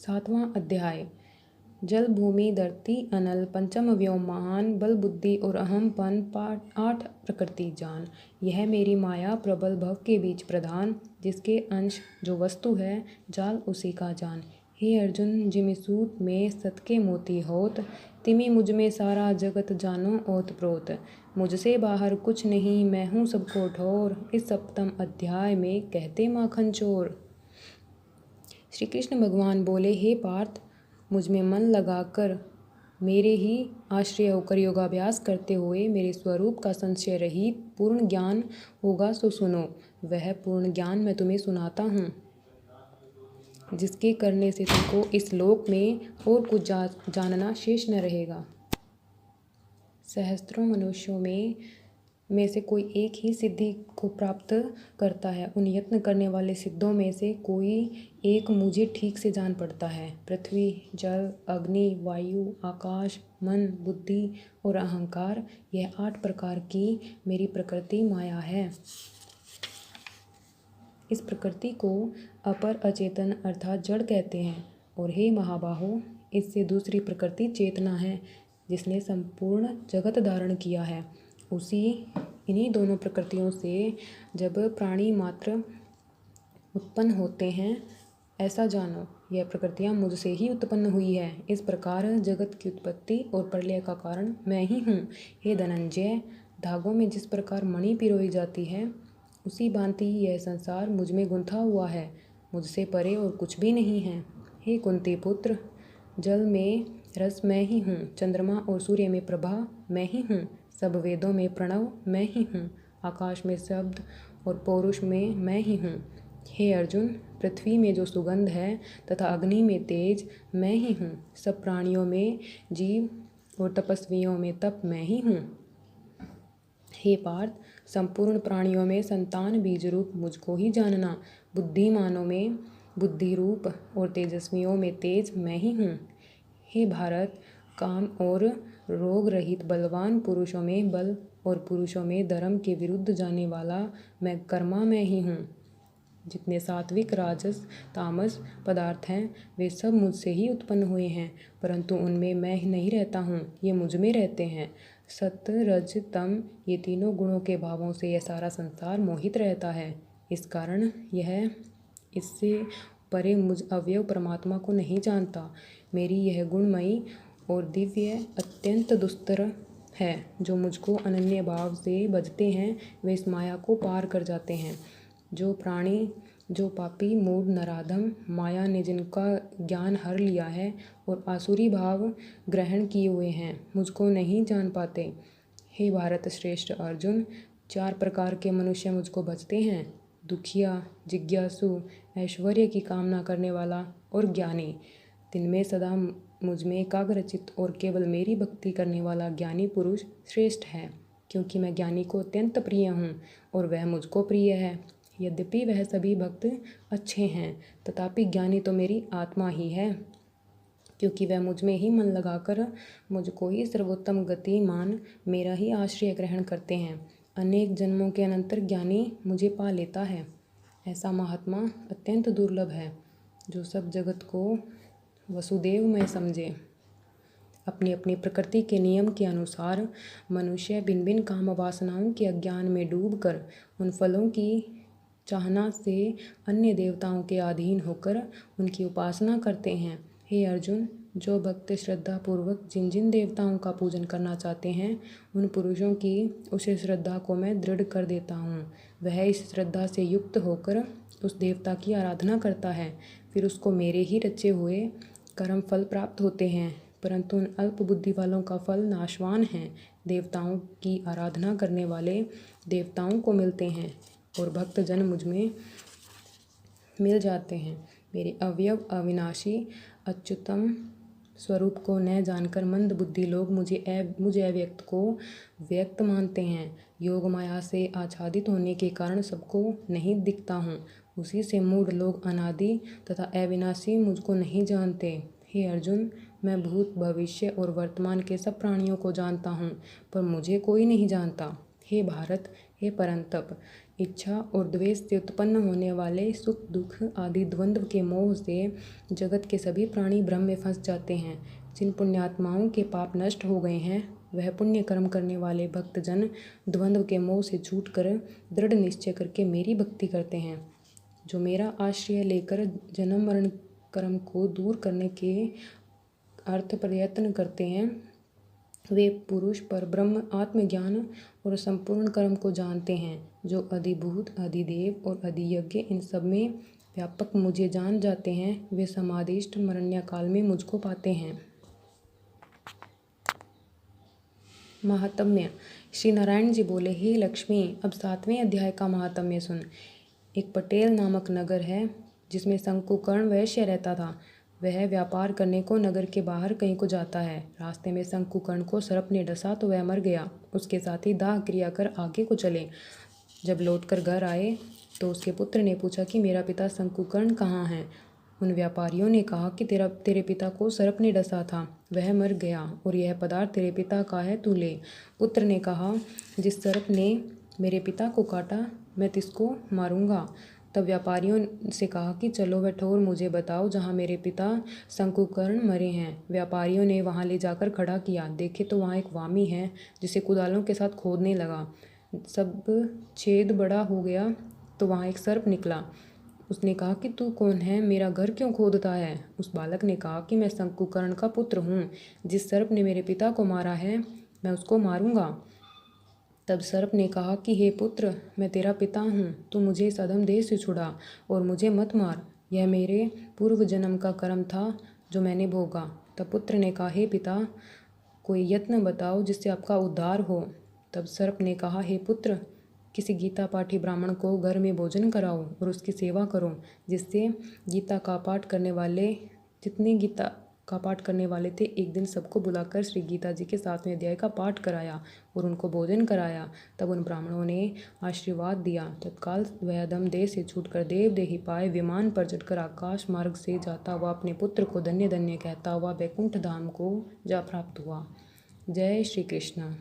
सातवां अध्याय। जल भूमि धरती अनल पंचम व्योम महान बल बुद्धि और अहमपन पाठ 8 प्रकृति जान। यह मेरी माया प्रबल भव के बीच प्रधान, जिसके अंश जो वस्तु है जाल उसी का जान। हे अर्जुन, जिमि सूत में सत के मोती होत, तिमि मुझ में सारा जगत जानो ओत प्रोत। मुझसे बाहर कुछ नहीं, मैं हूँ सबको ठोर, इस सप्तम अध्याय में कहते माखन चोर। श्री कृष्ण भगवान बोले, हे पार्थ, मुझ में मन लगाकर मेरे ही आश्रय होकर योगाभ्यास करते हुए मेरे स्वरूप का संशय रहित पूर्ण ज्ञान होगा सो सुनो। वह पूर्ण ज्ञान मैं तुम्हें सुनाता हूँ, जिसके करने से तुमको इस लोक में और कुछ जानना शेष न रहेगा। सहस्त्रों मनुष्यों में से कोई एक ही सिद्धि को प्राप्त करता है। उन यत्न करने वाले सिद्धों में से कोई एक मुझे ठीक से जान पड़ता है। पृथ्वी, जल, अग्नि, वायु, आकाश, मन, बुद्धि और अहंकार, यह 8 प्रकार की मेरी प्रकृति माया है। इस प्रकृति को अपर अचेतन अर्थात जड़ कहते हैं। और हे महाबाहो, इससे दूसरी प्रकृति चेतना है, जिसने संपूर्ण जगत धारण किया है। इन्हीं दोनों प्रकृतियों से जब प्राणी मात्र उत्पन्न होते हैं, ऐसा जानो। यह प्रकृतियाँ मुझसे ही उत्पन्न हुई है। इस प्रकार जगत की उत्पत्ति और प्रलय का कारण मैं ही हूँ। हे धनंजय, धागों में जिस प्रकार मणि पिरोई जाती है, उसी भांति यह संसार मुझ में गुंथा हुआ है। मुझसे परे और कुछ भी नहीं है। हे कुंती पुत्र, जल में रस मैं ही हूँ, चंद्रमा और सूर्य में प्रभा मैं ही हूँ, सब वेदों में प्रणव मैं ही हूँ, आकाश में शब्द और पौरुष में मैं ही हूँ। हे अर्जुन, पृथ्वी में जो सुगंध है तथा अग्नि में तेज मैं ही हूँ, सब प्राणियों में जीव और तपस्वियों में तप मैं ही हूँ। हे पार्थ, संपूर्ण प्राणियों में संतान बीज रूप मुझको ही जानना। बुद्धिमानों में बुद्धि रूप और तेजस्वियों में तेज मैं ही हूँ। हे भारत, काम और रोग रहित बलवान पुरुषों में बल और पुरुषों में धर्म के विरुद्ध जाने वाला मैं कर्मा मैं ही हूँ। जितने सात्विक, राजस, तामस पदार्थ हैं, वे सब मुझसे ही उत्पन्न हुए हैं, परंतु उनमें मैं नहीं रहता हूँ, ये मुझ में रहते हैं। सत, रज, तम, ये तीनों गुणों के भावों से यह सारा संसार मोहित रहता है। इस कारण यह इससे परे मुझ अव्यय परमात्मा को नहीं जानता। मेरी यह गुणमयी और दिव्य अत्यंत दुस्तर है। जो मुझको अनन्य भाव से भजते हैं, वे इस माया को पार कर जाते हैं। जो प्राणी, जो पापी, मूढ़, नराधम, माया ने जिनका ज्ञान हर लिया है और आसुरी भाव ग्रहण किए हुए हैं, मुझको नहीं जान पाते। हे भारत श्रेष्ठ अर्जुन, 4 प्रकार के मनुष्य मुझको भजते हैं। दुखिया, जिज्ञासु, ऐश्वर्य की कामना करने वाला और ज्ञानी। दिन में सदा मुझ में एकाग्रचित और केवल मेरी भक्ति करने वाला ज्ञानी पुरुष श्रेष्ठ है, क्योंकि मैं ज्ञानी को अत्यंत प्रिय हूँ और वह मुझको प्रिय है। यद्यपि वह सभी भक्त अच्छे हैं, तथापि ज्ञानी तो मेरी आत्मा ही है, क्योंकि वह मुझ में ही मन लगाकर मुझको ही सर्वोत्तम गति मान मेरा ही आश्रय ग्रहण करते हैं। अनेक जन्मों के अनंतर ज्ञानी मुझे पा लेता है। ऐसा महात्मा अत्यंत दुर्लभ है, जो सब जगत को वसुदेव में समझे। अपनी अपनी प्रकृति के नियम के अनुसार मनुष्य भिन्न भिन्न काम वासनाओं के अज्ञान में डूबकर उन फलों की चाहना से अन्य देवताओं के अधीन होकर उनकी उपासना करते हैं। हे अर्जुन, जो भक्त श्रद्धा पूर्वक जिन जिन देवताओं का पूजन करना चाहते हैं, उन पुरुषों की उस श्रद्धा को मैं दृढ़ कर देता हूँ। वह इस श्रद्धा से युक्त होकर उस देवता की आराधना करता है, फिर उसको मेरे ही रचे हुए कर्म फल प्राप्त होते हैं। परंतु उन अल्प बुद्धि वालों का फल नाशवान है। देवताओं की आराधना करने वाले देवताओं को मिलते हैं और भक्तजन मुझ में मिल जाते हैं। मेरे अवयव अविनाशी अच्युतम स्वरूप को न जानकर मंद बुद्धि लोग मुझे अव्यक्त को व्यक्त मानते हैं। योग माया से आच्छादित होने के कारण सबको नहीं दिखता हूँ। उसी से मूढ़ लोग अनादि तथा अविनाशी मुझको नहीं जानते। हे अर्जुन, मैं भूत, भविष्य और वर्तमान के सब प्राणियों को जानता हूँ, पर मुझे कोई नहीं जानता। हे भारत, हे परंतप, इच्छा और द्वेष से उत्पन्न होने वाले सुख दुख आदि द्वंद्व के मोह से जगत के सभी प्राणी भ्रम में फंस जाते हैं। जिन पुण्यात्माओं के पाप नष्ट हो गए हैं वह पुण्य कर्म करने वाले भक्तजन द्वंद्व के मोह से छूटकर दृढ़ निश्चय करके मेरी भक्ति करते हैं। जो मेरा आश्रय लेकर जन्म मरण कर्म को दूर करने के अर्थ प्रयत्न करते हैं वे पुरुष पर ब्रह्म आत्मज्ञान और संपूर्ण कर्म को जानते हैं। जो अधिभूत अधिदेव और अधियज्ञ इन सब में व्यापक मुझे जान जाते हैं वे समाधिष्ट मरण्य काल में मुझको पाते हैं। महात्म्य। श्री नारायण जी बोले, हे लक्ष्मी, अब 7वें अध्याय का महात्म्य सुन। एक पटेल नामक नगर है जिसमें शंकुकर्ण वैश्य रहता था। वह व्यापार करने को नगर के बाहर कहीं को जाता है। रास्ते में शंकुकर्ण को सर्प ने डसा तो वह मर गया। उसके साथ ही दाह क्रिया कर आगे को चले। जब लौटकर घर आए तो उसके पुत्र ने पूछा कि मेरा पिता शंकुकर्ण कहाँ है। उन व्यापारियों ने कहा कि तेरे पिता को सर्प ने डसा था, वह मर गया और यह पदार्थ तेरे पिता का है, तू ले। पुत्र ने कहा, जिस सर्प ने मेरे पिता को काटा मैं तिसको मारूंगा। तब व्यापारियों से कहा कि चलो वह ठोर मुझे बताओ जहाँ मेरे पिता शंकुकर्ण मरे हैं। व्यापारियों ने वहाँ ले जाकर खड़ा किया। देखे तो वहाँ एक वामी है जिसे कुदालों के साथ खोदने लगा। सब छेद बड़ा हो गया तो वहाँ एक सर्प निकला। उसने कहा कि तू कौन है, मेरा घर क्यों खोदता है। उस बालक ने कहा कि मैं शंकुकर्ण का पुत्र हूँ। जिस सर्प ने मेरे पिता को मारा है मैं उसको मारूंगा। तब सर्प ने कहा कि हे पुत्र, मैं तेरा पिता हूँ, तू मुझे इस अधम देह से छुड़ा और मुझे मत मार। यह मेरे पूर्व जन्म का कर्म था जो मैंने भोगा। तब पुत्र ने कहा, हे पिता, कोई यत्न बताओ जिससे आपका उद्धार हो। तब सर्प ने कहा, हे पुत्र, किसी गीता पाठी ब्राह्मण को घर में भोजन कराओ और उसकी सेवा करो, जिससे गीता का पाठ करने वाले जितने गीता का पाठ करने वाले थे एक दिन सबको बुलाकर श्री गीता जी के 7वें अध्याय का पाठ कराया और उनको भोजन कराया। तब उन ब्राह्मणों ने आशीर्वाद दिया। तत्काल वह अधम देह से छूटकर देव देही पाए विमान पर चढ़कर आकाश मार्ग से जाता हुआ अपने पुत्र को धन्य धन्य कहता हुआ वैकुंठ धाम को जा प्राप्त हुआ। जय श्री कृष्ण।